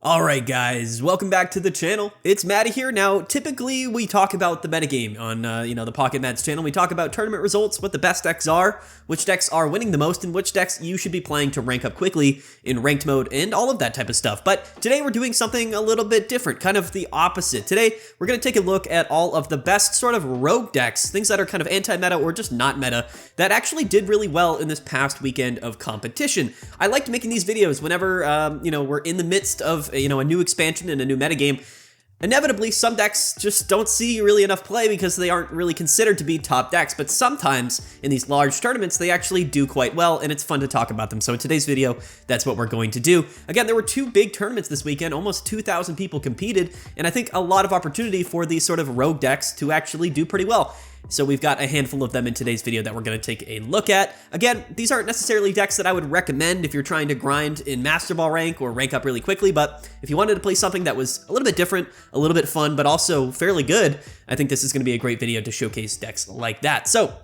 Alright guys, welcome back to the channel. It's Matty here. Now, typically we talk about the metagame on, the Pocket Mats channel. We talk about tournament results, what the best decks are, which decks are winning the most, and which decks you should be playing to rank up quickly in ranked mode, and all of that type of stuff. But today we're doing something a little bit different, kind of the opposite. Today, we're going to take a look at all of the best sort of rogue decks, things that are kind of anti-meta or just not meta, that actually did really well in this past weekend of competition. I liked making these videos whenever, we're in the midst of a new expansion and a new metagame. Inevitably, some decks just don't see really enough play because they aren't really considered to be top decks, but sometimes in these large tournaments, they actually do quite well, and it's fun to talk about them. So in today's video, that's what we're going to do. Again, there were two big tournaments this weekend, almost 2,000 people competed, and I think a lot of opportunity for these sort of rogue decks to actually do pretty well. So we've got a handful of them in today's video that we're going to take a look at. Again, these aren't necessarily decks that I would recommend if you're trying to grind in Master Ball rank or rank up really quickly, but if you wanted to play something that was a little bit different, a little bit fun, but also fairly good, I think this is going to be a great video to showcase decks like that. So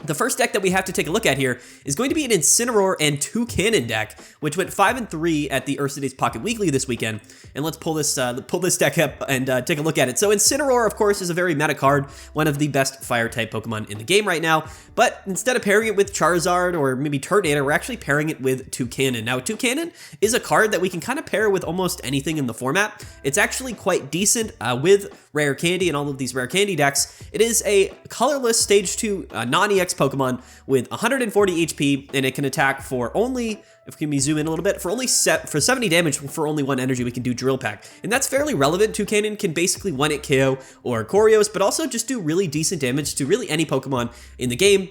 the first deck that we have to take a look at here is going to be an Incineroar and Toucannon deck, which went 5-3 at the Ursa Days Pocket Weekly this weekend. And let's pull this deck up and take a look at it. So Incineroar, of course, is a very meta card, one of the best Fire-type Pokemon in the game right now. But instead of pairing it with Charizard or maybe Turtonator, we're actually pairing it with Toucannon. Now, Toucannon is a card that we can kind of pair with almost anything in the format. It's actually quite decent with Rare Candy and all of these Rare Candy decks. It is a colorless Stage 2 non-EX Pokemon with 140 HP, and it can attack for only, if we zoom in a little bit, for 70 damage for only 1 energy, we can do Drill Peck. And that's fairly relevant. Toucannon can basically 1-hit KO Oricorios, but also just do really decent damage to really any Pokemon in the game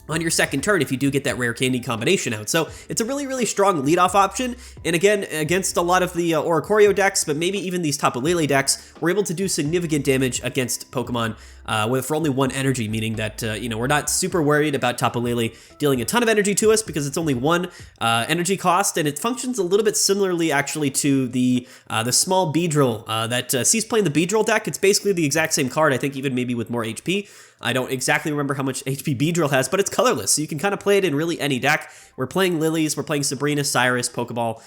on your second turn if you do get that Rare Candy combination out. So it's a really, really strong leadoff option. And again, against a lot of the Oricorio decks, but maybe even these Tapu Lele decks, we're able to do significant damage against Pokemon for only 1 energy, meaning that, we're not super worried about Tapu Lele dealing a ton of energy to us because it's only 1 energy cost, and it functions a little bit similarly actually to the small Beedrill that sees playing the Beedrill deck. It's basically the exact same card, I think even maybe with more HP. I don't exactly remember how much HP Beedrill has, but it's colorless, so you can kind of play it in really any deck. We're playing Lilies, we're playing Sabrina, Cyrus, Pokeball,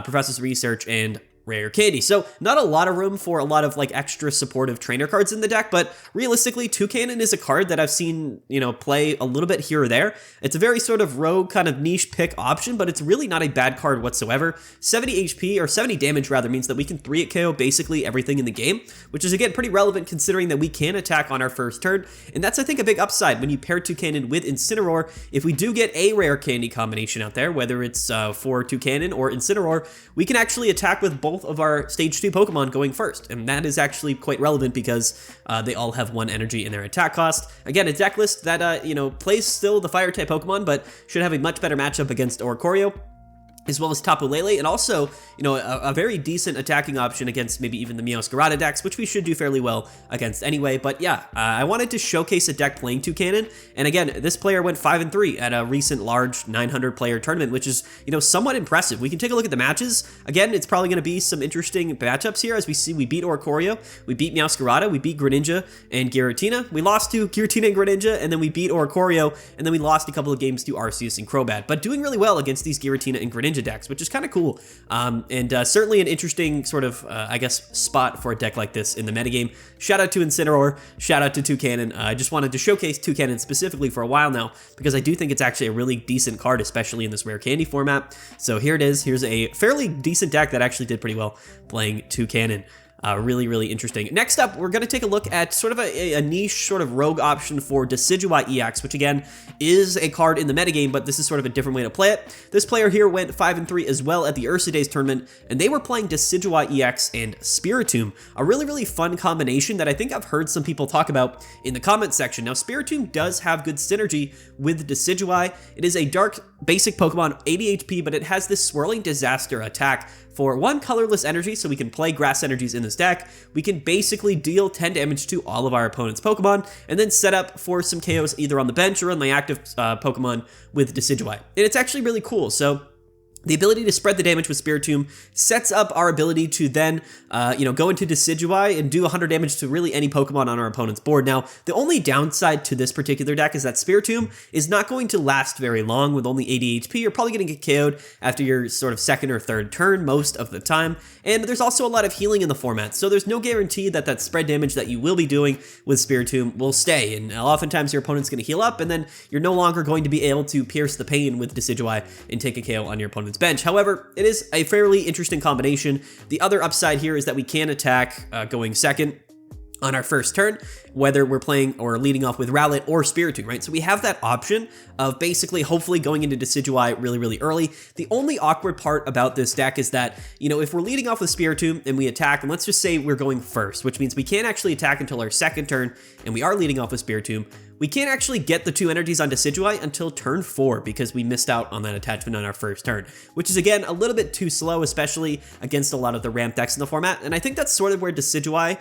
Professor's Research, and Rare Candy. So not a lot of room for a lot of extra supportive trainer cards in the deck, but realistically, Toucannon is a card that I've seen, play a little bit here or there. It's a very sort of rogue kind of niche pick option, but it's really not a bad card whatsoever. 70 HP, or 70 damage rather, means that we can 3-hit KO basically everything in the game, which is again pretty relevant considering that we can attack on our first turn. And that's, I think, a big upside when you pair Toucannon with Incineroar. If we do get a Rare Candy combination out there, whether it's for Toucannon or Incineroar, we can actually attack with both of our Stage 2 Pokemon going first, and that is actually quite relevant because they all have 1 energy in their attack cost. Again, a deck list that, plays still the Fire-type Pokemon, but should have a much better matchup against Oricorio, as well as Tapu Lele, and also, a very decent attacking option against maybe even the Meowscarada decks, which we should do fairly well against anyway. But yeah, I wanted to showcase a deck playing Toucannon, and again, this player went 5-3 at a recent large 900-player tournament, which is, somewhat impressive. We can take a look at the matches. Again, it's probably going to be some interesting matchups here, as we see we beat Oricorio, we beat Meowscarada, we beat Greninja and Giratina. We lost to Giratina and Greninja, and then we beat Oricorio, and then we lost a couple of games to Arceus and Crobat, but doing really well against these Giratina and Greninja decks, which is kind of cool, and certainly an interesting sort of, spot for a deck like this in the metagame. Shout out to Incineroar, shout out to Toucannon. I just wanted to showcase Toucannon specifically for a while now, because I do think it's actually a really decent card, especially in this Rare Candy format. So here it is. Here's a fairly decent deck that actually did pretty well playing Toucannon. Really, really interesting. Next up, we're going to take a look at sort of a niche sort of rogue option for Decidueye EX, which again is a card in the metagame, but this is sort of a different way to play it. This player here went 5-3 as well at the Ursa Days tournament, and they were playing Decidueye EX and Spiritomb, a really, really fun combination that I think I've heard some people talk about in the comment section. Now, Spiritomb does have good synergy with Decidueye. It is a dark basic Pokemon, 80 HP, but it has this Swirling Disaster attack for 1 colorless energy, so we can play grass energies in this deck. We can basically deal 10 damage to all of our opponent's Pokemon, and then set up for some KOs either on the bench or on my active Pokemon with Decidueye. And it's actually really cool. So The ability to spread the damage with Spiritomb sets up our ability to then, go into Decidueye and do 100 damage to really any Pokemon on our opponent's board. Now, the only downside to this particular deck is that Spiritomb is not going to last very long with only 80 HP. You're probably going to get KO'd after your sort of second or third turn most of the time. And there's also a lot of healing in the format, so there's no guarantee that that spread damage that you will be doing with Spiritomb will stay. And oftentimes your opponent's going to heal up, and then you're no longer going to be able to pierce the pain with Decidueye and take a KO on your opponent's bench. However, it is a fairly interesting combination. The other upside here is that we can attack going second on our first turn, whether we're playing or leading off with Rowlet or Spiritomb, right? So we have that option of basically hopefully going into Decidueye really, really early. The only awkward part about this deck is that, if we're leading off with Spiritomb and we attack, and let's just say we're going first, which means we can't actually attack until our second turn, and we are leading off with Spiritomb, we can't actually get the 2 energies on Decidueye until turn 4 because we missed out on that attachment on our first turn, which is again a little bit too slow, especially against a lot of the ramp decks in the format. And I think that's sort of where Decidueye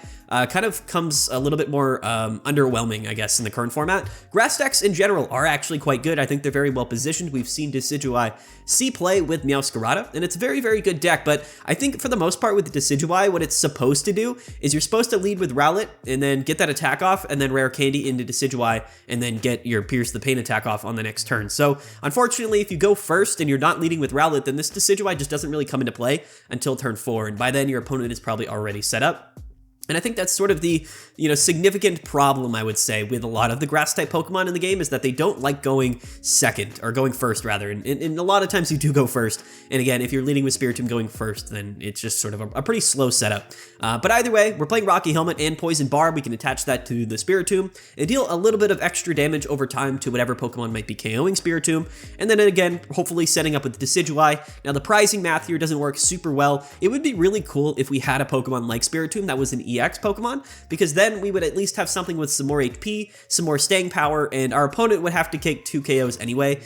kind of comes a little bit more underwhelming, I guess, in the current format. Grass decks in general are actually quite good. I think they're very well positioned. We've seen Decidueye see play with Meowscarada, and it's a very, very good deck. But I think for the most part with Decidueye, what it's supposed to do is you're supposed to lead with Rowlet and then get that attack off and then Rare Candy into Decidueye and then get your Pierce the Pain attack off on the next turn. So unfortunately, if you go first and you're not leading with Rowlet, then this Decidueye just doesn't really come into play until turn 4. And by then your opponent is probably already set up. And I think that's sort of the, significant problem, I would say, with a lot of the grass-type Pokemon in the game is that they don't like going second, or going first, rather. And a lot of times you do go first. And again, if you're leading with Spiritomb going first, then it's just sort of a pretty slow setup. But either way, we're playing Rocky Helmet and Poison Barb. We can attach that to the Spiritomb and deal a little bit of extra damage over time to whatever Pokemon might be KOing Spiritomb. And then again, hopefully setting up with Decidueye. Now, the prizing math here doesn't work super well. It would be really cool if we had a Pokemon like Spiritomb that was an EX Pokemon, because then we would at least have something with some more HP, some more staying power, and our opponent would have to take 2 KOs anyway.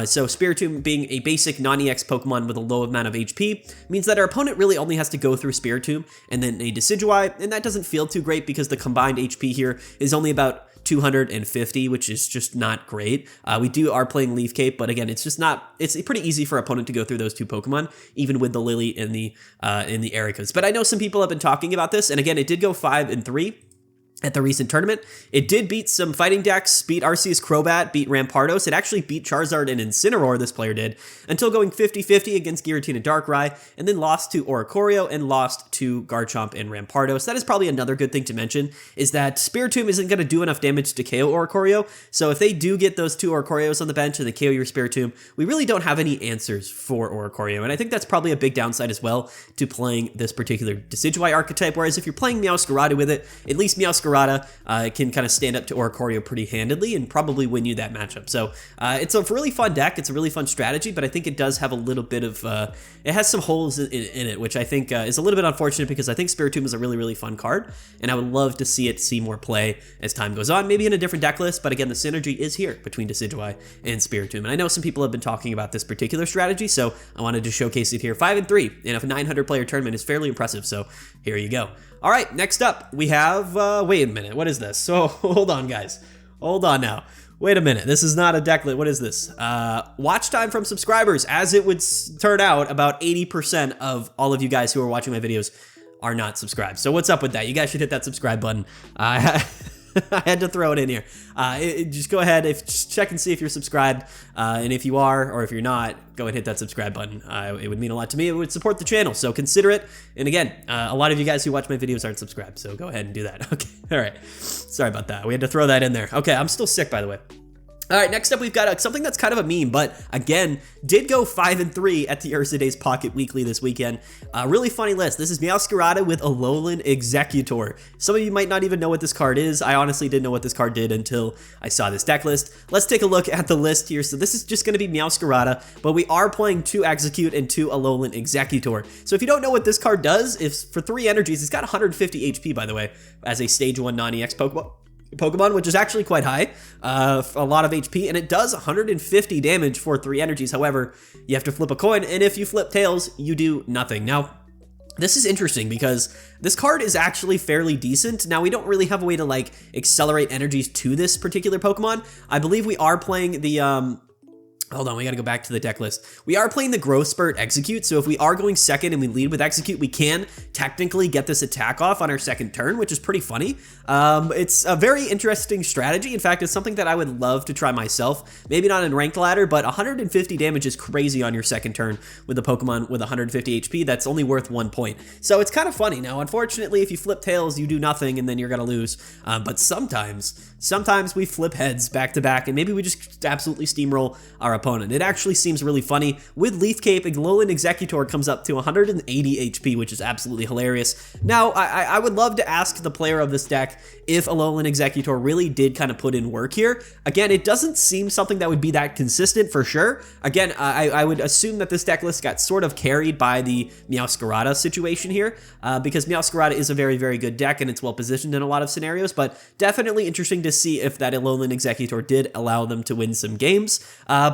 So Spiritomb being a basic non-EX Pokemon with a low amount of HP means that our opponent really only has to go through Spiritomb and then a Decidueye, and that doesn't feel too great because the combined HP here is only about 250, which is just not great. We are playing Leaf Cape, but again, it's pretty easy for our opponent to go through those 2 Pokemon, even with the Lily and the Ericas. But I know some people have been talking about this, and again, it did go 5-3. At the recent tournament. It did beat some fighting decks, beat Arceus Crobat, beat Rampardos. It actually beat Charizard and Incineroar, this player did, until going 50-50 against Giratina Darkrai, and then lost to Oricorio and lost to Garchomp and Rampardos. That is probably another good thing to mention, is that Spiritomb isn't going to do enough damage to KO Oricorio, so if they do get those 2 Oricorios on the bench and they KO your Spiritomb, we really don't have any answers for Oricorio, and I think that's probably a big downside as well to playing this particular Decidueye archetype, whereas if you're playing Meowscarada with it, at least Meowscarada can kind of stand up to Oricorio pretty handedly and probably win you that matchup. So it's a really fun deck. It's a really fun strategy, but I think it does have a little bit of, it has some holes in it, which I think is a little bit unfortunate because I think Spiritomb is a really, really fun card, and I would love to see it see more play as time goes on, maybe in a different deck list, but again, the synergy is here between Decidueye and Spiritomb, and I know some people have been talking about this particular strategy, so I wanted to showcase it here. 5-3 in a 900-player tournament is fairly impressive, so here you go. All right, next up, we have, wait a minute, what is this? So, hold on, guys. Hold on now. Wait a minute, this is not a deck list. What is this? Watch time from subscribers. As it would turn out, about 80% of all of you guys who are watching my videos are not subscribed. So what's up with that? You guys should hit that subscribe button. I had to throw it in here. Just go ahead, just check and see if you're subscribed, and if you are, or if you're not, go and hit that subscribe button. It would mean a lot to me. It would support the channel, so consider it. And again, a lot of you guys who watch my videos aren't subscribed, so go ahead and do that. Okay, all right. Sorry about that. We had to throw that in there. Okay, I'm still sick, by the way. All right, next up, we've got something that's kind of a meme, but again, did go 5-3 at the Ursa Days Pocket Weekly this weekend. Really funny list. This is Meowscarada with Alolan Exeggutor. Some of you might not even know what this card is. I honestly didn't know what this card did until I saw this deck list. Let's take a look at the list here. So this is just going to be Meowscarada, but we are playing 2 Execute and 2 Alolan Exeggutor. So if you don't know what this card does, if for 3 energies, it's got 150 HP, by the way, as a Stage 1 non-EX Pokemon, which is actually quite high, a lot of HP, and it does 150 damage for 3 energies. However, you have to flip a coin, and if you flip tails, you do nothing. Now, this is interesting because this card is actually fairly decent. Now, we don't really have a way to, like, accelerate energies to this particular Pokemon. I believe we are playing the Hold on, we gotta go back to the deck list. We are playing the Growth Spurt Exeggutor, so if we are going second and we lead with Exeggutor, we can technically get this attack off on our second turn, which is pretty funny. It's a very interesting strategy. In fact, it's something that I would love to try myself. Maybe not in ranked ladder, but 150 damage is crazy on your second turn with a Pokemon with 150 HP. That's only worth 1 point. So it's kind of funny. Now, unfortunately, if you flip tails, you do nothing and then you're gonna lose. But sometimes we flip heads back to back and maybe we just absolutely steamroll our opponent. It actually seems really funny. With Leaf Cape, Alolan Exeggutor comes up to 180 HP, which is absolutely hilarious. Now, I would love to ask the player of this deck if Alolan Exeggutor really did kind of put in work here. Again, it doesn't seem something that would be that consistent for sure. Again, I would assume that this deck list got sort of carried by the Meowscarada situation here, because Meowscarada is a very, very good deck and it's well positioned in a lot of scenarios, but definitely interesting to see if that Alolan Exeggutor did allow them to win some games.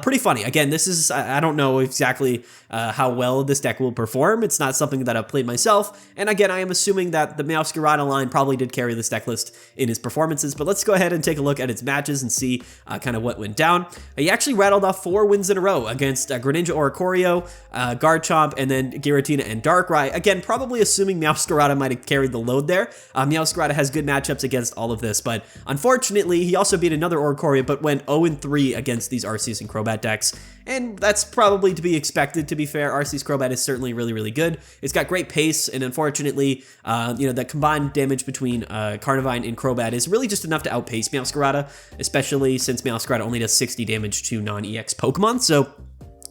Pretty funny. Again, this is, I don't know exactly how well this deck will perform. It's not something that I've played myself. And again, I am assuming that the Meowscarada line probably did carry this deck list in his performances, but let's go ahead and take a look at its matches and see kind of what went down. He actually rattled off 4 wins in a row against Greninja Oricorio, Garchomp, and then Giratina and Darkrai. Again, probably assuming Meowscarada might have carried the load there. Meowscarada has good matchups against all of this, but unfortunately, he also beat another Oricorio, but went 0-3 against these Arceus and Crobat decks. And that's probably to be expected, to be fair. Arceus Crobat is certainly really, really good. It's got great pace, and unfortunately, the combined damage between Carnivine and Crobat is really just enough to outpace Meowscarada, especially since Meowscarada only does 60 damage to non-EX Pokemon. So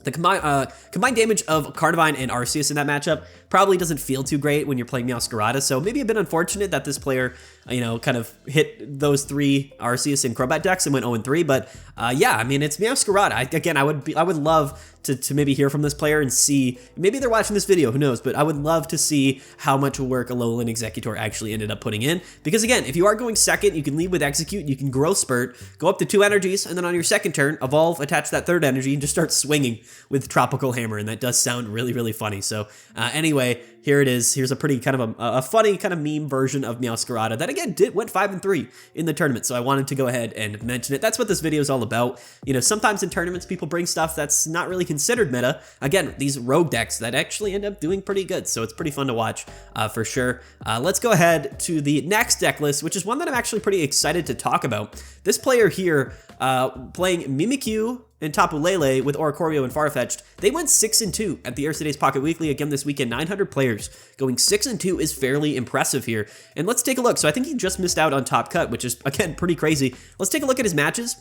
the combined damage of Carnivine and Arceus in that matchup probably doesn't feel too great when you're playing Meowscarada, so maybe a bit unfortunate that this player, kind of hit those 3 Arceus and Crobat decks and went 0-3, but yeah, I mean, it's Meowscarada. Again, I would love to maybe hear from this player and see, maybe they're watching this video, who knows, but I would love to see how much work Alolan Exeggutor actually ended up putting in, because again, if you are going second, you can lead with Execute, you can Growth Spurt, go up to 2 energies, and then on your second turn, evolve, attach that 3rd energy, and just start swinging with Tropical Hammer, and that does sound really, really funny. So anyway, here it is. Here's a pretty kind of a funny kind of meme version of Meowscarada that again went 5-3 in the tournament. So I wanted to go ahead and mention it. That's what this video is all about. Sometimes in tournaments people bring stuff that's not really considered meta. Again, these rogue decks that actually end up doing pretty good. So it's pretty fun to watch for sure. Let's go ahead to the next deck list, which is one that I'm actually pretty excited to talk about. This player here playing Mimikyu and Tapu Lele with Oricorio and Farfetch'd, they went 6-2 at the Today's Pocket Weekly. Again, this weekend, 900 players. Going 6-2 is fairly impressive here. And let's take a look. So I think he just missed out on Top Cut, which is, again, pretty crazy. Let's take a look at his matches,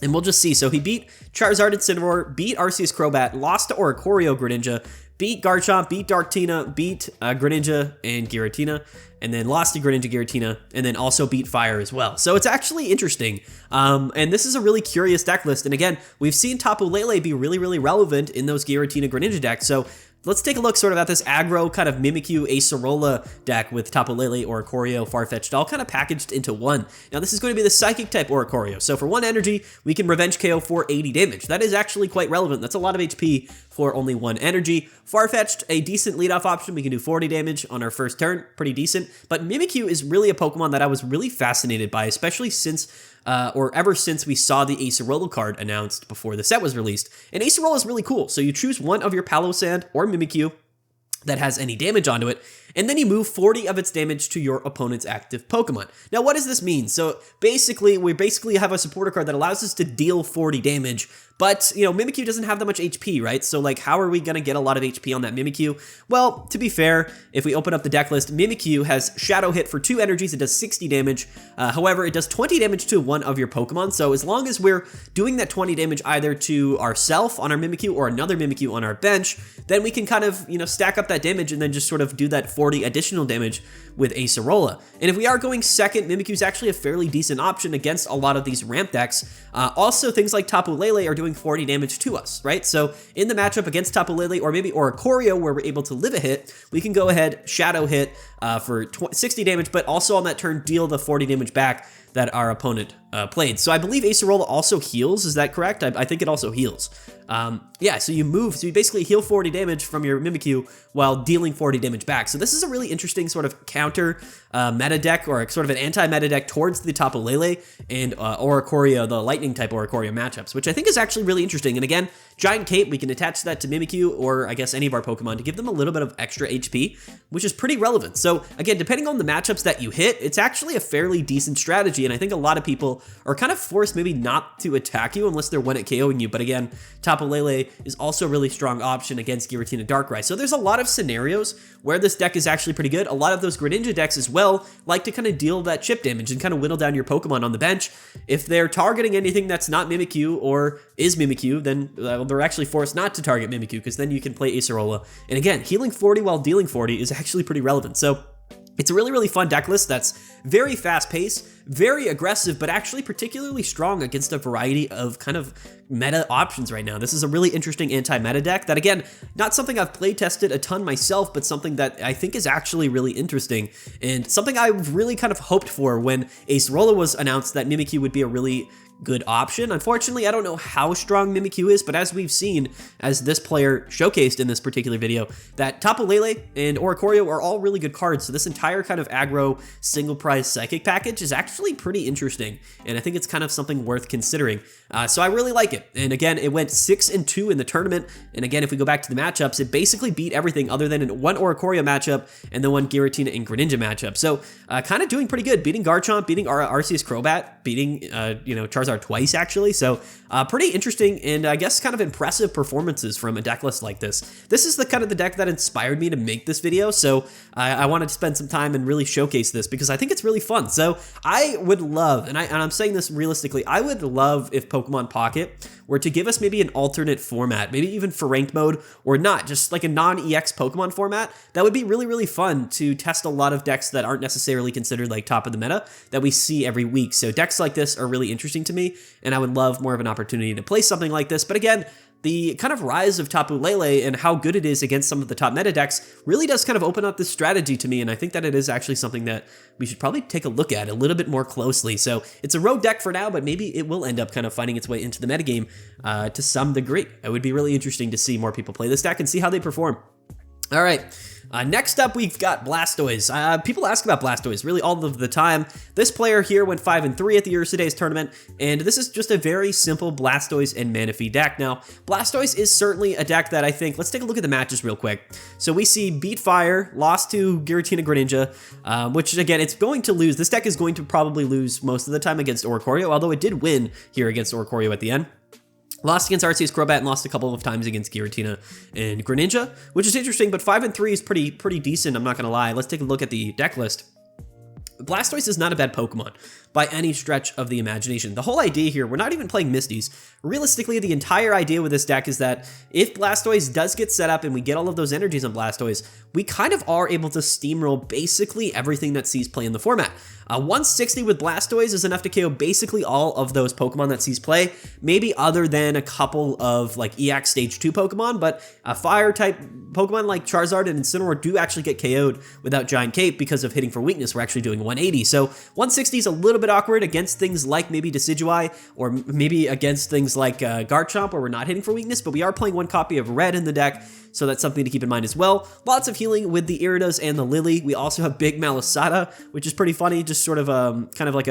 and we'll just see. So he beat Charizard Incineroar, beat Arceus Crobat, lost to Oricorio Greninja, beat Garchomp, beat Darktina, beat Greninja and Giratina, and then lost to Greninja Giratina, and then also beat Fire as well. So it's actually interesting. And this is a really curious deck list. And again, we've seen Tapu Lele be really, really relevant in those Giratina Greninja decks. So let's take a look sort of at this aggro kind of Mimikyu Acerola deck with Tapu Lele, Oricorio, Farfetch'd, all kind of packaged into one. Now this is going to be the Psychic type Oricorio. So for 1 energy, we can Revenge KO for 80 damage. That is actually quite relevant. That's a lot of HP for only 1 energy. Farfetch'd, a decent leadoff option. We can do 40 damage on our first turn. Pretty decent. But Mimikyu is really a Pokemon that I was really fascinated by, especially since ever since we saw the Acerola card announced before the set was released. And Acerola is really cool. So you choose one of your Palossand or Mimikyu that has any damage onto it, and then you move 40 of its damage to your opponent's active Pokemon. Now, what does this mean? So basically, we have a supporter card that allows us to deal 40 damage, but, Mimikyu doesn't have that much HP, right? So, how are we going to get a lot of HP on that Mimikyu? Well, to be fair, if we open up the deck list, Mimikyu has Shadow Hit for 2 energies. It does 60 damage. However, it does 20 damage to one of your Pokemon. So as long as we're doing that 20 damage either to ourself on our Mimikyu or another Mimikyu on our bench, then we can kind of, stack up that damage and then just sort of do that 40 additional damage with Acerola. And if we are going second, Mimikyu is actually a fairly decent option against a lot of these ramp decks. Also, things like Tapu Lele are doing 40 damage to us, right? So in the matchup against Tapu Lele or maybe Oricorio, where we're able to live a hit, we can go ahead, Shadow Hit for 60 damage, but also on that turn, deal the 40 damage back that our opponent played. So I believe Acerola also heals, is that correct? I think it also heals. Yeah, so you basically heal 40 damage from your Mimikyu while dealing 40 damage back. So this is a really interesting sort of counter meta deck, or sort of an anti-meta deck towards the Tapu Lele and Oricorio, the lightning type Oricorio matchups, which I think is actually really interesting. And again, Giant Cape, we can attach that to Mimikyu, or I guess any of our Pokemon, to give them a little bit of extra HP, which is pretty relevant. So again, depending on the matchups that you hit, it's actually a fairly decent strategy, and I think a lot of people are kind of forced maybe not to attack you unless they're one at KOing you. But again, Tapu Lele is also a really strong option against Giratina Darkrai. So there's a lot of scenarios where this deck is actually pretty good. A lot of those Greninja decks as well like to kind of deal that chip damage and kind of whittle down your Pokemon on the bench. If they're targeting anything that's not Mimikyu or is Mimikyu, then they're actually forced not to target Mimikyu, because then you can play Acerola. And again, healing 40 while dealing 40 is actually pretty relevant. So it's a really, really fun deck list that's very fast-paced, very aggressive, but actually particularly strong against a variety of kind of meta options right now. This is a really interesting anti-meta deck that, again, not something I've play-tested a ton myself, but something that I think is actually really interesting, and something I really kind of hoped for when Acerola was announced, that Mimikyu would be a really good option. Unfortunately, I don't know how strong Mimikyu is, but as we've seen, as this player showcased in this particular video, that Tapu Lele and Oricorio are all really good cards, so this entire kind of aggro single prize psychic package is actually pretty interesting, and I think it's kind of something worth considering. So I really like it, and again, it went 6-2 in the tournament, and again, if we go back to the matchups, it basically beat everything other than in one Oricorio matchup and the one Giratina and Greninja matchup. So kind of doing pretty good, beating Garchomp, beating Arceus Crobat, beating Charizard twice actually. So pretty interesting, and I guess kind of impressive performances from a deck list like this. This is the kind of the deck that inspired me to make this video, so I wanted to spend some time and really showcase this because I think it's really fun. So I would love, and I'm saying this realistically, I would love if Pokemon Pocket were to give us maybe an alternate format, maybe even for ranked mode or not, just like a non-EX Pokemon format. That would be really, really fun to test a lot of decks that aren't necessarily considered like top of the meta that we see every week. So decks like this are really interesting to me, and I would love more of an opportunity to play something like this. But again, the kind of rise of Tapu Lele and how good it is against some of the top meta decks really does kind of open up this strategy to me, and I think that it is actually something that we should probably take a look at a little bit more closely. So it's a rogue deck for now, but maybe it will end up kind of finding its way into the metagame to some degree. It would be really interesting to see more people play this deck and see how they perform. All right. Next up, we've got Blastoise. People ask about Blastoise really all of the time. This player here went 5-3 at the Ursa Days tournament, and this is just a very simple Blastoise and Manaphy deck. Now, Blastoise is certainly a deck that I think, let's take a look at the matches real quick. So we see Beat Fire, lost to Giratina Greninja, which again, it's going to lose. This deck is going to probably lose most of the time against Oricorio, although it did win here against Oricorio at the end. Lost against Arceus Crobat and lost a couple of times against Giratina and Greninja, which is interesting, but 5-3 is pretty decent, I'm not gonna lie. Let's take a look at the deck list. Blastoise is not a bad Pokemon by any stretch of the imagination. The whole idea here, we're not even playing Misties. Realistically, the entire idea with this deck is that if Blastoise does get set up and we get all of those energies on Blastoise, we kind of are able to steamroll basically everything that sees play in the format. 160 with Blastoise is enough to KO basically all of those Pokemon that sees play, maybe other than a couple of like EX Stage 2 Pokemon, but a Fire-type Pokemon like Charizard and Incineroar do actually get KO'd without Giant Cape because of hitting for weakness. We're actually doing 180, so 160 is a little bit awkward against things like maybe Decidueye, or maybe against things like Garchomp, where we're not hitting for weakness, but we are playing one copy of Red in the deck, so that's something to keep in mind as well. Lots of healing with the Iridas and the Lele. We also have Big Malasada, which is pretty funny, just sort of kind of like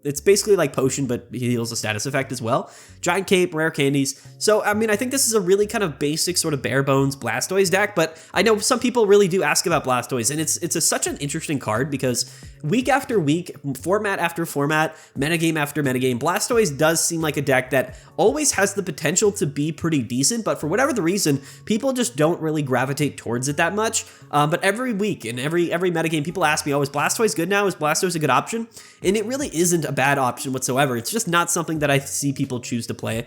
it's basically like Potion, but he heals a status effect as well. Giant Cape, Rare Candies. So, I mean, I think this is a really kind of basic sort of bare bones Blastoise deck, but I know some people really do ask about Blastoise, and it's such an interesting card because week after week, format after format, metagame after metagame, Blastoise does seem like a deck that always has the potential to be pretty decent, but for whatever the reason, people just don't really gravitate towards it that much. But every week and every metagame, people ask me, oh, is Blastoise good now? Is Blastoise a good option? And it really isn't a bad option whatsoever. It's just not something that I see people choose to play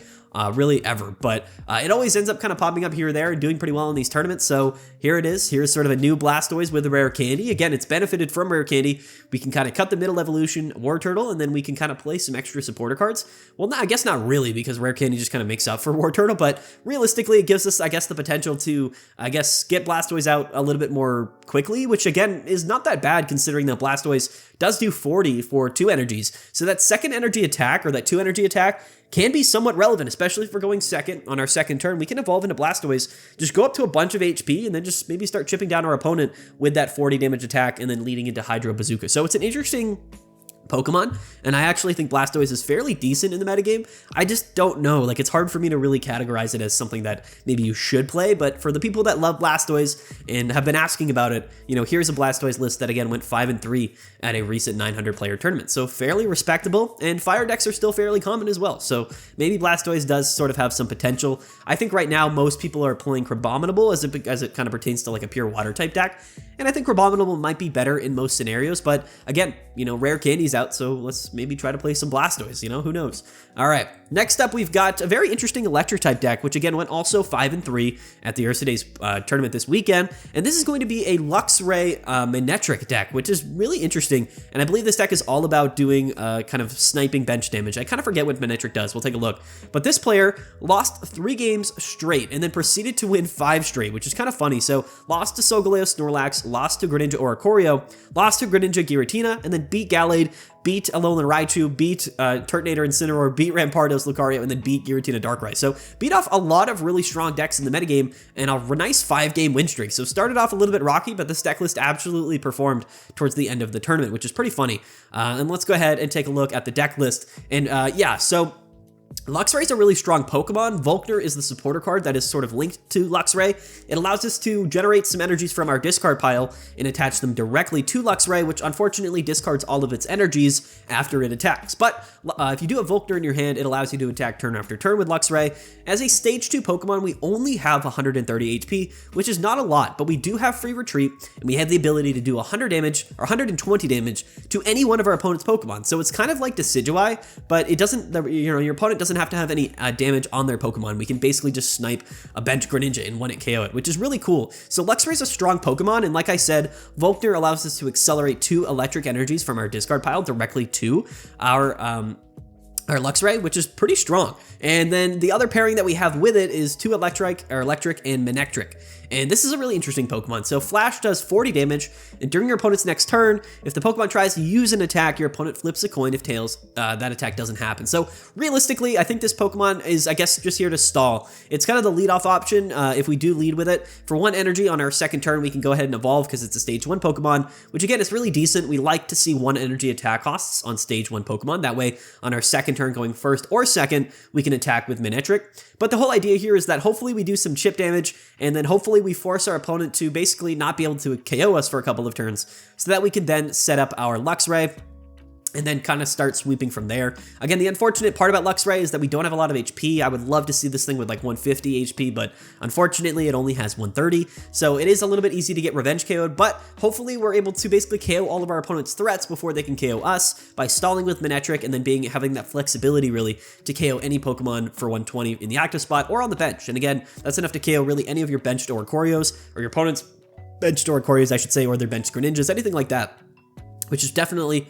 really ever. But it always ends up kind of popping up here or there and doing pretty well in these tournaments. So here it is. Here's sort of a new Blastoise with a rare candy. Again, it's benefited from rare candy. We can kind of cut the middle evolution War Turtle, and then we can kind of play some extra supporter cards. Well, I guess not really, because rare candy just kind of makes up for War Turtle, but realistically, it gives us, I guess, the potential to, I guess, get Blastoise out a little bit more quickly, which again is not that bad considering that Blastoise does do 40 for 2 energies. So that second energy attack, or that 2 energy attack, can be somewhat relevant, especially if we're going second on our second turn. We can evolve into Blastoise, just go up to a bunch of HP, and then just maybe start chipping down our opponent with that 40 damage attack, and then leading into Hydro Bazooka. So it's an interesting Pokemon, and I actually think Blastoise is fairly decent in the metagame. I just don't know, like, it's hard for me to really categorize it as something that maybe you should play, but for the people that love Blastoise and have been asking about it, you know, here's a Blastoise list that again went 5-3 at a recent 900 player tournament. So fairly respectable, and fire decks are still fairly common as well. So maybe Blastoise does sort of have some potential. I think right now most people are playing Crabominable as it kind of pertains to like a pure water type deck, and I think Crabominable might be better in most scenarios, but again, you know, rare candy's out, so let's maybe try to play some Blastoise, you know, who knows. All right, next up we've got a very interesting electric type deck, which again went also 5-3 at the Ursa Days tournament this weekend, and this is going to be a Luxray Manectric deck, which is really interesting, and I believe this deck is all about doing kind of sniping bench damage. I kind of forget what Manectric does, we'll take a look, but this player lost 3 games straight and then proceeded to win 5 straight, which is kind of funny. So lost to Solgaleo Snorlax, lost to Greninja Oricorio, lost to Greninja Giratina, and then beat Gallade, beat Alolan Raichu, beat Toucannon Incineroar, beat Rampardos Lucario, and then beat Giratina Darkrai. So beat off a lot of really strong decks in the metagame and a nice 5-game win streak. So started off a little bit rocky, but this deck list absolutely performed towards the end of the tournament, which is pretty funny. And let's go ahead and take a look at the deck list. And yeah, so Luxray is a really strong Pokemon. Volkner is the supporter card that is sort of linked to Luxray. It allows us to generate some energies from our discard pile and attach them directly to Luxray, which unfortunately discards all of its energies after it attacks. But if you do have Volkner in your hand, it allows you to attack turn after turn with Luxray. As a stage 2 Pokemon, we only have 130 HP, which is not a lot, but we do have free retreat, and we have the ability to do 100 damage or 120 damage to any one of our opponent's Pokemon. So it's kind of like Decidueye, but it doesn't, you know, your opponent doesn't have to have any damage on their Pokemon. We can basically just snipe a bench Greninja and 1-hit KO it, which is really cool. So Luxray is a strong Pokemon, and like I said, Volkner allows us to accelerate 2 electric energies from our discard pile directly to our Luxray, which is pretty strong. And then the other pairing that we have with it is 2 electric and Manectric. And this is a really interesting Pokemon. So Flash does 40 damage, and during your opponent's next turn, if the Pokemon tries to use an attack, your opponent flips a coin. If tails, that attack doesn't happen. So realistically, I think this Pokemon is, I guess, just here to stall. It's kind of the lead-off option if we do lead with it. For 1 energy on our second turn, we can go ahead and evolve because it's a stage 1 Pokemon, which again is really decent. We like to see 1 energy attack costs on stage 1 Pokemon. That way, on our second turn going first or second, we can attack with Manectric. But the whole idea here is that hopefully we do some chip damage, and then hopefully we force our opponent to basically not be able to KO us for a couple of turns, so that we can then set up our Luxray and then kind of start sweeping from there. Again, the unfortunate part about Luxray is that we don't have a lot of HP. I would love to see this thing with like 150 HP, but unfortunately it only has 130. So it is a little bit easy to get revenge KO'd, but hopefully we're able to basically KO all of our opponent's threats before they can KO us by stalling with Manectric and then having that flexibility really to KO any Pokemon for 120 in the active spot or on the bench. And again, that's enough to KO really any of your benched Oricorios or your opponent's benched Oricorios, I should say, or their benched Greninjas, anything like that, which is definitely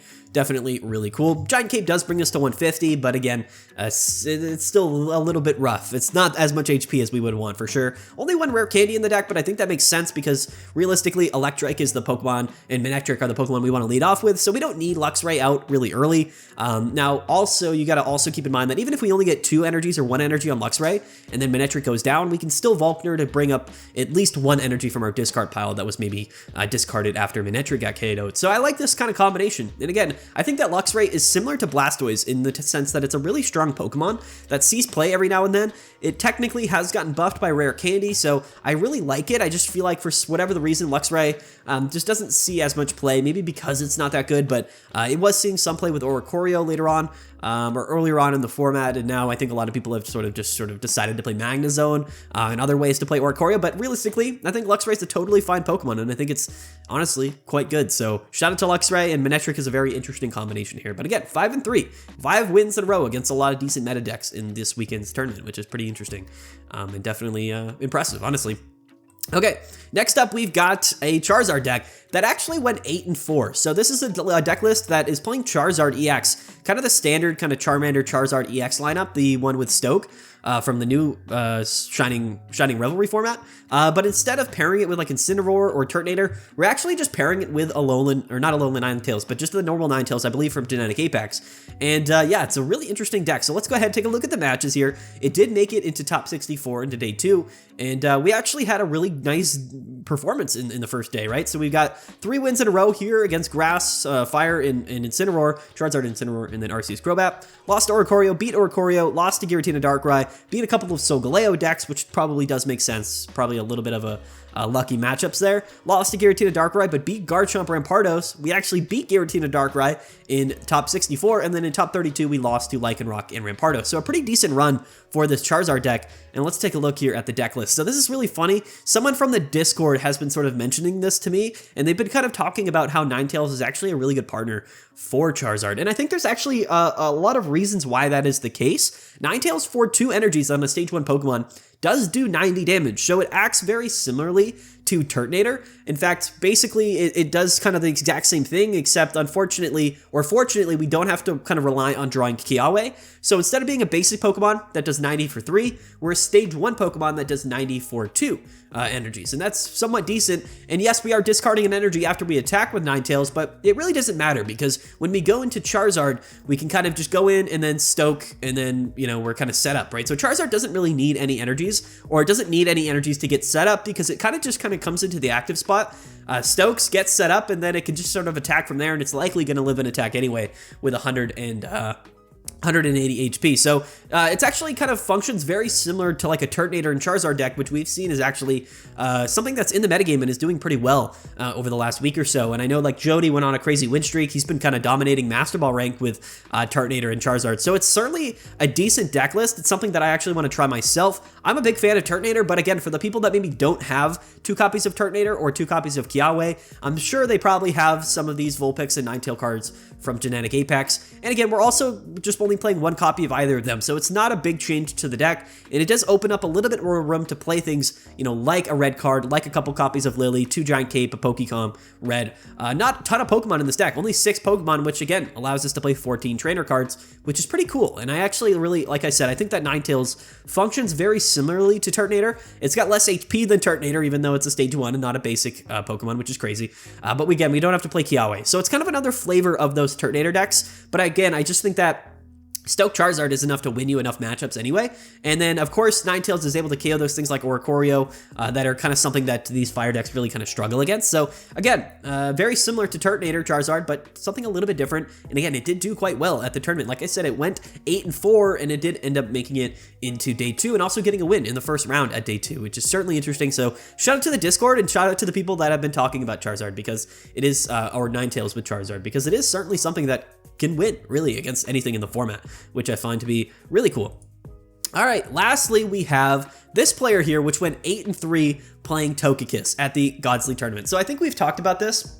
really cool. Giant Cape does bring us to 150, but again, it's still a little bit rough. It's not as much HP as we would want for sure. Only 1 rare candy in the deck, but I think that makes sense because realistically, Electric is the Pokemon and Manectric are the Pokemon we want to lead off with, so we don't need Luxray out really early. Now, also, you got to also keep in mind that even if we only get 2 energies or 1 energy on Luxray, and then Manectric goes down, we can still Volkner to bring up at least 1 energy from our discard pile that was maybe discarded after Manectric got KO'd. So I like this kind of combination. And again, I think that Luxray is similar to Blastoise in the sense that it's a really strong Pokemon that sees play every now and then. It technically has gotten buffed by rare candy, so I really like it. I just feel like for whatever the reason, Luxray just doesn't see as much play, maybe because it's not that good, but it was seeing some play with Oricorio later on, or earlier on in the format, and now I think a lot of people have sort of decided to play Magnezone and other ways to play Oricorio, but realistically, I think Luxray is a totally fine Pokemon, and I think it's honestly quite good. So shout out to Luxray, and Manectric is a very interesting interesting combination here. But again, 5-3, 5 wins in a row against a lot of decent meta decks in this weekend's tournament, which is pretty interesting and definitely impressive, honestly. Okay, next up we've got a Charizard deck that actually went 8-4. So this is a deck list that is playing Charizard EX, kind of the standard kind of Charmander Charizard EX lineup, the one with Stoke from the new Shining Revelry format. But instead of pairing it with like Incineroar or Turtonator, we're actually just pairing it with Alolan, or not Alolan Ninetails, but just the normal Ninetails, I believe, from Genetic Apex. And yeah, it's a really interesting deck. So let's go ahead and take a look at the matches here. It did make it into top 64 into day 2, and we actually had a really nice performance in the first day, right? So we've got 3 wins in a row here against Grass, Fire, and Incineroar, Charizard Incineroar, and then Arceus Crobat. Lost to Oricorio, beat Oricorio, lost to Giratina Darkrai, beat a couple of Solgaleo decks, which probably does make sense, probably a little bit of a lucky matchups there. Lost to Giratina Darkrai, but beat Garchomp Rampardos. We actually beat Giratina Darkrai in top 64, and then in top 32, we lost to Lycanroc and Rampardos. So a pretty decent run for this Charizard deck, and let's take a look here at the deck list. So this is really funny. Someone from the Discord has been sort of mentioning this to me, and they've been kind of talking about how Ninetales is actually a really good partner for Charizard, and I think there's actually a lot of reasons why that is the case. Ninetales for 2 energies on a stage 1 Pokemon does do 90 damage, so it acts very similarly to Turtonator. In fact, basically, it does kind of the exact same thing, except unfortunately, or fortunately, we don't have to kind of rely on drawing Kiawe. So instead of being a basic Pokemon that does 90 for 3, we're a stage 1 Pokemon that does 90 for 2 energies, and that's somewhat decent. And yes, we are discarding an energy after we attack with Ninetales, but it really doesn't matter, because when we go into Charizard, we can kind of just go in and then Stoke, and then, you know, we're kind of set up, right? So Charizard doesn't really need any energies, or it doesn't need any energies to get set up, because it kind of comes into the active spot. Stokes gets set up, and then it can just sort of attack from there, and it's likely going to live an attack anyway with 180 HP. So it's actually kind of functions very similar to like a Turtonator and Charizard deck, which we've seen is actually something that's in the metagame and is doing pretty well over the last week or so. And I know like Jody went on a crazy win streak. He's been kind of dominating Master Ball rank with Turtonator and Charizard. So it's certainly a decent deck list. It's something that I actually want to try myself. I'm a big fan of Turtonator, but again, for the people that maybe don't have 2 copies of Turtonator or 2 copies of Kiawe, I'm sure they probably have some of these Vulpix and Ninetale cards from Genetic Apex. And again, we're also just only playing 1 copy of either of them, so it's not a big change to the deck, and it does open up a little bit more room to play things, you know, like a red card, like a couple copies of Lele, 2 Giant Cape, a Pokecom red. Not a ton of Pokemon in this deck, only 6 Pokemon, which again allows us to play 14 trainer cards, which is pretty cool. And I actually really, like I said, I think that Ninetales functions very similarly to Turtonator. It's got less HP than Turtonator, even though it's a stage 1 and not a basic Pokemon, which is crazy. But again, we don't have to play Kiawe, so it's kind of another flavor of those Turtonator decks. But again, I just think that Stoke Charizard is enough to win you enough matchups anyway. And then, of course, Ninetales is able to KO those things like Oricorio that are kind of something that these fire decks really kind of struggle against. So, again, very similar to Turtonator Charizard, but something a little bit different. And again, it did do quite well at the tournament. Like I said, it went 8-4, and it did end up making it into day 2 and also getting a win in the first round at day 2, which is certainly interesting. So, shout out to the Discord and shout out to the people that have been talking about Charizard, because it is, or Ninetales with Charizard, because it is certainly something that can win really against anything in the format, which I find to be really cool. All right, lastly, we have this player here, which went 8-3 playing Togekiss at the Godsley tournament. So I think we've talked about this,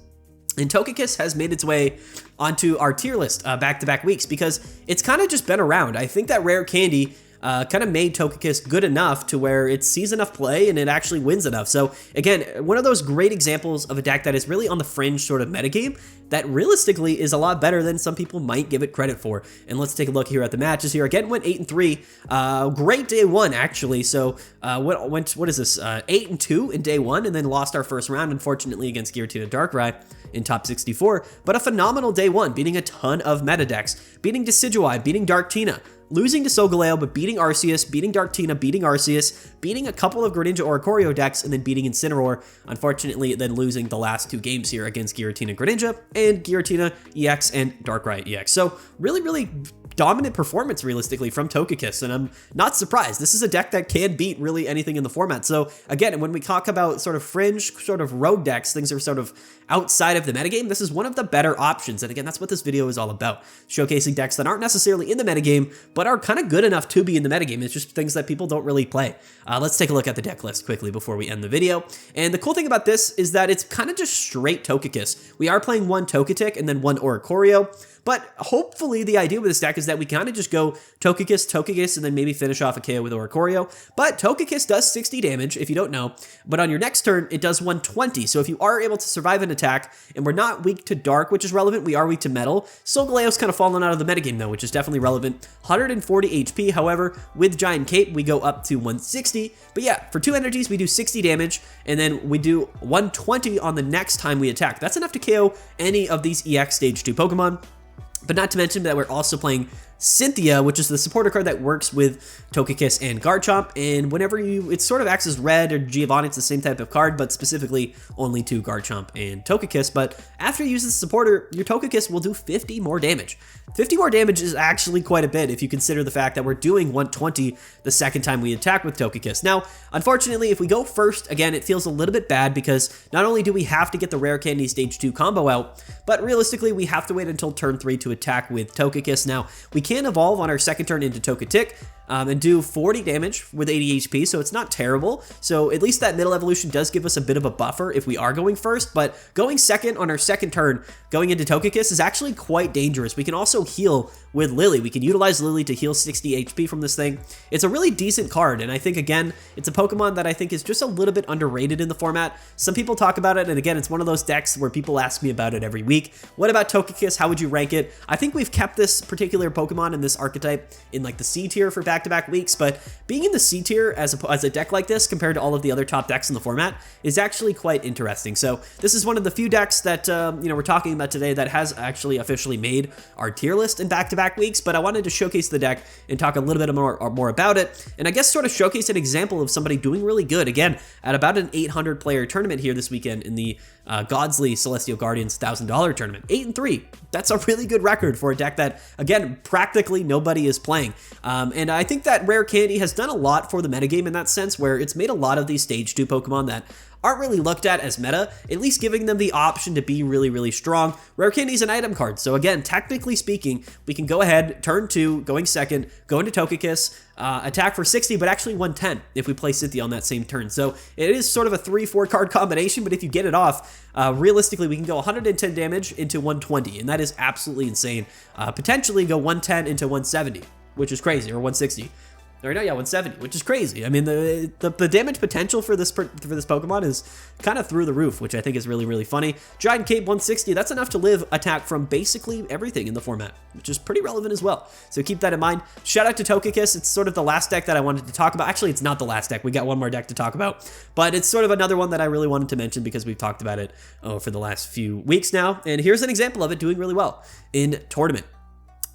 and Togekiss has made its way onto our tier list back-to-back weeks, because it's kind of just been around. I think that Rare Candy kind of made Togekiss good enough to where it sees enough play and it actually wins enough. So again, one of those great examples of a deck that is really on the fringe sort of metagame that realistically is a lot better than some people might give it credit for. And let's take a look here at the matches here. Again, went 8-3. Great day 1, actually. So what is this? 8-2 in day 1, and then lost our first round, unfortunately, against Giratina Darkrai in top 64. But a phenomenal day 1, beating a ton of meta decks, beating Decidueye, beating Darktina, losing to Solgaleo, but beating Arceus, beating Darktina, beating Arceus, beating a couple of Greninja Oricorio decks, and then beating Incineroar, unfortunately then losing the last 2 games here against Giratina Greninja and Giratina EX and Darkrai EX. So really dominant performance realistically from Togekiss, and I'm not surprised. This is a deck that can beat really anything in the format. So again, when we talk about sort of fringe, sort of rogue decks, things are sort of outside of the metagame, this is one of the better options. And again, that's what this video is all about, showcasing decks that aren't necessarily in the metagame, but are kind of good enough to be in the metagame. It's just things that people don't really play. Let's take a look at the deck list quickly before we end the video. And the cool thing about this is that it's kind of just straight Togekiss. We are playing one Togetic and then one Oricorio, but hopefully the idea with this deck is that we kind of just go Togekiss, and then maybe finish off a KO with Oricorio. But Togekiss does 60 damage, if you don't know, but on your next turn, it does 120. So if you are able to survive an attack, and we're not weak to Dark, which is relevant, we are weak to Metal. Solgaleo's kind of fallen out of the metagame though, which is definitely relevant. 140 HP, however, with Giant Cape, we go up to 160. But yeah, for 2 energies, we do 60 damage, and then we do 120 on the next time we attack. That's enough to KO any of these EX Stage 2 Pokemon. But not to mention that we're also playing Cynthia, which is the supporter card that works with Togekiss and Garchomp, and whenever it sort of acts as Red or Giovanni, it's the same type of card, but specifically only to Garchomp and Togekiss. But after you use the supporter, your Togekiss will do 50 more damage. 50 more damage is actually quite a bit if you consider the fact that we're doing 120 the second time we attack with Togekiss. Now, unfortunately, if we go first, again, it feels a little bit bad because not only do we have to get the Rare Candy Stage 2 combo out, but realistically, we have to wait until turn 3 to attack with Togekiss. Now, we can evolve on our second turn into Togetic and do 40 damage with 80 HP, so it's not terrible. So at least that middle evolution does give us a bit of a buffer if we are going first, but going second on our second turn, going into Togekiss is actually quite dangerous. We can also heal with Lele. We can utilize Lele to heal 60 HP from this thing. It's a really decent card, and I think, again, it's a Pokemon that I think is just a little bit underrated in the format. Some people talk about it, and again, it's one of those decks where people ask me about it every week. What about Togekiss? How would you rank it? I think we've kept this particular Pokemon and this archetype in like the C tier for back-to-back weeks, but being in the C tier as a deck like this compared to all of the other top decks in the format is actually quite interesting. So this is one of the few decks that we're talking about today that has actually officially made our tier list in back-to-back weeks, but I wanted to showcase the deck and talk a little bit more about it, and I guess sort of showcase an example of somebody doing really good, again, at about an 800 player tournament here this weekend in the Godsley Celestial Guardians $1,000 tournament. 8-3. That's a really good record for a deck that, again, practically nobody is playing. And I think that Rare Candy has done a lot for the metagame in that sense, where it's made a lot of these Stage 2 Pokemon that aren't really looked at as meta, at least giving them the option to be really, really strong. Rare Candy is an item card, so again, technically speaking, we can go ahead, turn 2, going second, go into Togekiss, attack for 60, but actually 110 if we play Cynthia on that same turn. So it is sort of a 3-4 card combination, but if you get it off, realistically, we can go 110 damage into 120, and that is absolutely insane. Potentially go 110 into 170, which is crazy, or 160. Or no, yeah, 170, which is crazy. I mean, the damage potential for this Pokemon is kind of through the roof, which I think is really, really funny. Giant Cape 160, that's enough to live attack from basically everything in the format, which is pretty relevant as well. So keep that in mind. Shout out to Togekiss. It's sort of the last deck that I wanted to talk about. Actually, it's not the last deck. We got one more deck to talk about, but it's sort of another one that I really wanted to mention because we've talked about it for the last few weeks now. And here's an example of it doing really well in tournament.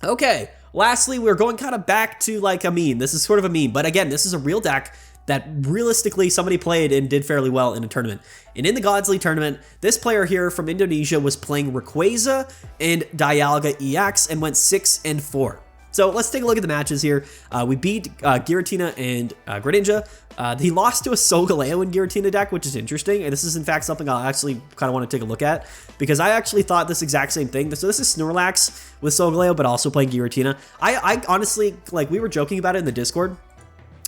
Okay. Lastly, we're going kind of back to like a meme. This is sort of a meme, but again, this is a real deck that realistically somebody played and did fairly well in a tournament. And in the Godsley tournament, this player here from Indonesia was playing Rayquaza and Dialga EX and went 6-4. So let's take a look at the matches here. We beat Giratina and Greninja. He lost to a Solgaleo in Giratina deck, which is interesting. And this is in fact something I'll actually kind of want to take a look at because I actually thought this exact same thing. So this is Snorlax with Solgaleo, but also playing Giratina. I honestly, like, we were joking about it in the Discord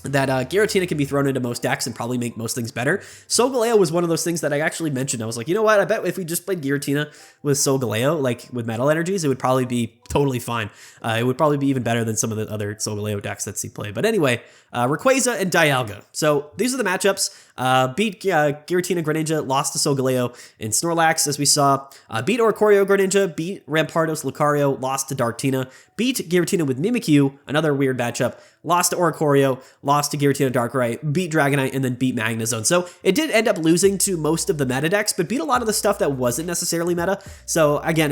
that Giratina can be thrown into most decks and probably make most things better. Solgaleo was one of those things that I actually mentioned. I was like, you know what? I bet if we just played Giratina with Solgaleo, like with Metal Energies, it would probably be totally fine. It would probably be even better than some of the other Solgaleo decks that see play. But anyway, Rayquaza and Dialga. So these are the matchups. Beat Giratina Greninja, lost to Solgaleo and Snorlax, as we saw. Beat Oricorio Greninja, beat Rampardos Lucario, lost to Darktina. Beat Giratina with Mimikyu, another weird matchup. lost to Oricorio, lost to Giratina Darkrai, beat Dragonite, and then beat Magnezone. So it did end up losing to most of the meta decks, but beat a lot of the stuff that wasn't necessarily meta. So again,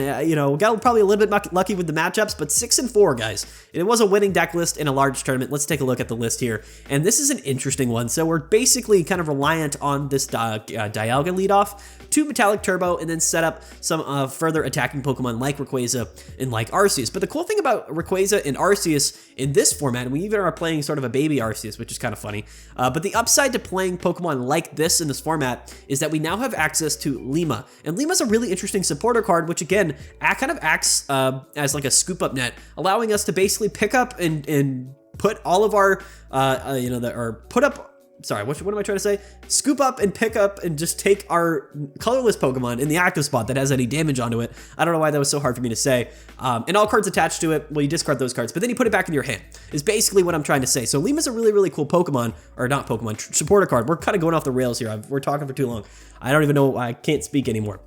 got probably a little bit lucky with the matchups, but 6-4, guys. It was a winning deck list in a large tournament. Let's take a look at the list here. And this is an interesting one. So we're basically kind of reliant on this Dialga leadoff, 2 Metallic Turbo, and then set up some further attacking Pokemon like Rayquaza and like Arceus. But the cool thing about Rayquaza and Arceus in this format, and we even are playing sort of a baby Arceus, which is kind of funny, but the upside to playing Pokemon like this in this format is that we now have access to Lima. And Lima's a really interesting supporter card, which again, kind of acts as like a scoop up net, allowing us to basically pick up and put all of our, what am I trying to say? Scoop up and pick up and just take our colorless Pokemon in the active spot that has any damage onto it. I don't know why that was so hard for me to say. And all cards attached to it, well, you discard those cards, but then you put it back in your hand, is basically what I'm trying to say. So Lima's a really, really cool Pokemon, or not Pokemon, supporter card. We're kind of going off the rails here. We're talking for too long. I don't even know, I can't speak anymore.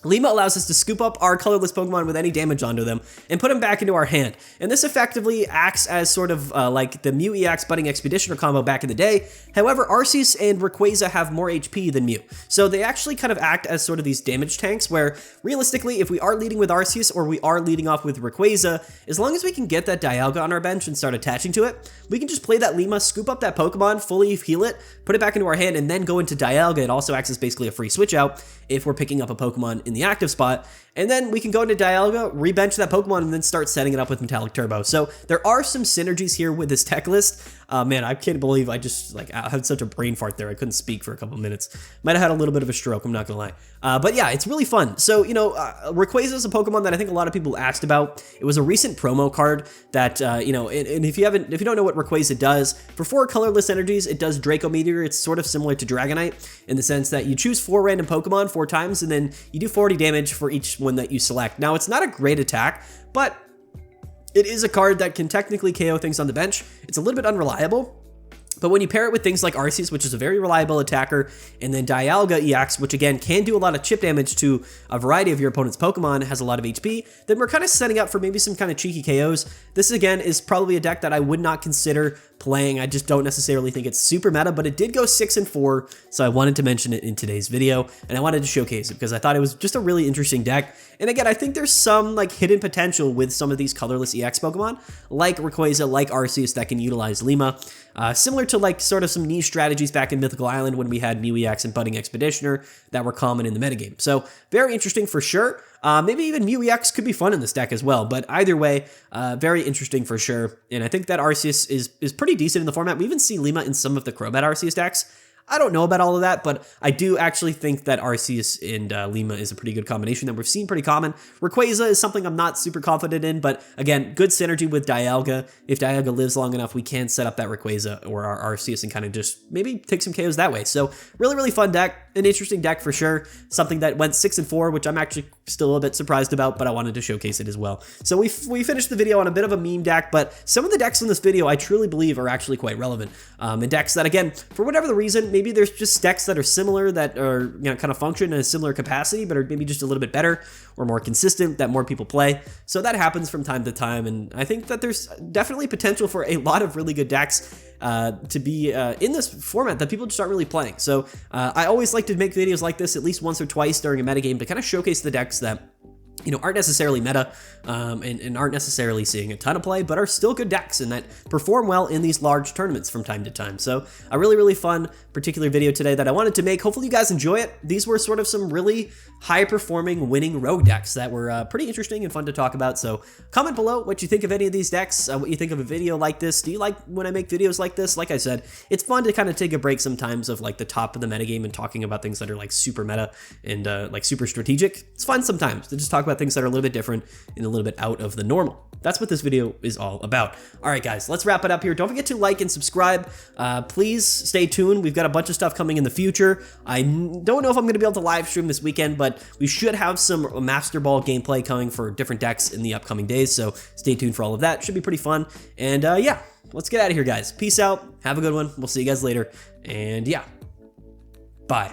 Lima allows us to scoop up our colorless Pokemon with any damage onto them and put them back into our hand. And this effectively acts as sort of like the Mew EX Budding Expeditioner combo back in the day. However, Arceus and Rayquaza have more HP than Mew. So they actually kind of act as sort of these damage tanks where realistically, if we are leading with Arceus or we are leading off with Rayquaza, as long as we can get that Dialga on our bench and start attaching to it, we can just play that Lima, scoop up that Pokemon, fully heal it, put it back into our hand, and then go into Dialga. It also acts as basically a free switch out if we're picking up a Pokemon in the active spot, and then we can go into Dialga, rebench that Pokemon, and then start setting it up with Metallic Turbo. So there are some synergies here with this tech list. Man, I can't believe I just I had such a brain fart there. I couldn't speak for a couple minutes. Might have had a little bit of a stroke, I'm not gonna lie. But yeah, it's really fun. So, Rayquaza is a Pokemon that I think a lot of people asked about. It was a recent promo card that, and if you don't know what Rayquaza does, for 4 colorless energies, it does Draco Meteor. It's sort of similar to Dragonite in the sense that you choose 4 random Pokemon 4 times, and then you do 40 damage for each one that you select. Now, it's not a great attack, but it is a card that can technically KO things on the bench. It's a little bit unreliable, but when you pair it with things like Arceus, which is a very reliable attacker, and then Dialga EX, which again can do a lot of chip damage to a variety of your opponent's Pokemon, has a lot of HP, then we're kind of setting up for maybe some kind of cheeky KOs. This again is probably a deck that I would not consider playing. I just don't necessarily think it's super meta, but it did go 6-4, so I wanted to mention it in today's video, and I wanted to showcase it because I thought it was just a really interesting deck. And again, I think there's some hidden potential with some of these colorless EX Pokemon, like Rayquaza, like Arceus, that can utilize Lima. Similar to sort of some niche strategies back in Mythical Island when we had Mew EX and Budding Expeditioner that were common in the metagame. So very interesting for sure. Maybe even Mew EX could be fun in this deck as well, but either way, very interesting for sure. And I think that Arceus is pretty decent in the format. We even see Lima in some of the Crobat Arceus decks. I don't know about all of that, but I do actually think that Arceus and Lima is a pretty good combination that we've seen pretty common. Rayquaza is something I'm not super confident in, but again, good synergy with Dialga. If Dialga lives long enough, we can set up that Rayquaza or our Arceus and kind of just maybe take some KOs that way. So really, really fun deck. An interesting deck for sure. Something that went 6-4, which I'm actually still a little bit surprised about, but I wanted to showcase it as well. So we finished the video on a bit of a meme deck, but some of the decks in this video I truly believe are actually quite relevant. And decks that, again, for whatever the reason, maybe there's just decks that are similar, that are kind of function in a similar capacity, but are maybe just a little bit better or more consistent, that more people play. So that happens from time to time, and I think that there's definitely potential for a lot of really good decks to be in this format that people just aren't really playing. So I always like to make videos like this at least once or twice during a metagame to kind of showcase the decks that aren't necessarily meta and aren't necessarily seeing a ton of play, but are still good decks and that perform well in these large tournaments from time to time. So a really, really fun particular video today that I wanted to make. Hopefully you guys enjoy it. These were sort of some really high-performing winning rogue decks that were pretty interesting and fun to talk about. So comment below what you think of any of these decks, what you think of a video like this. Do you like when I make videos like this? Like I said, it's fun to kind of take a break sometimes of the top of the metagame and talking about things that are super meta and super strategic. It's fun sometimes to just talk about things that are a little bit different and a little bit out of the normal. That's what this video is all about. All right, guys, let's wrap it up here. Don't forget to like and subscribe. Please stay tuned. We've got a bunch of stuff coming in the future. I don't know if I'm going to be able to live stream this weekend, but we should have some Master Ball gameplay coming for different decks in the upcoming days, so stay tuned for all of that. Should be pretty fun. And yeah, let's get out of here, guys. Peace out. Have a good one. We'll see you guys later. And yeah, bye.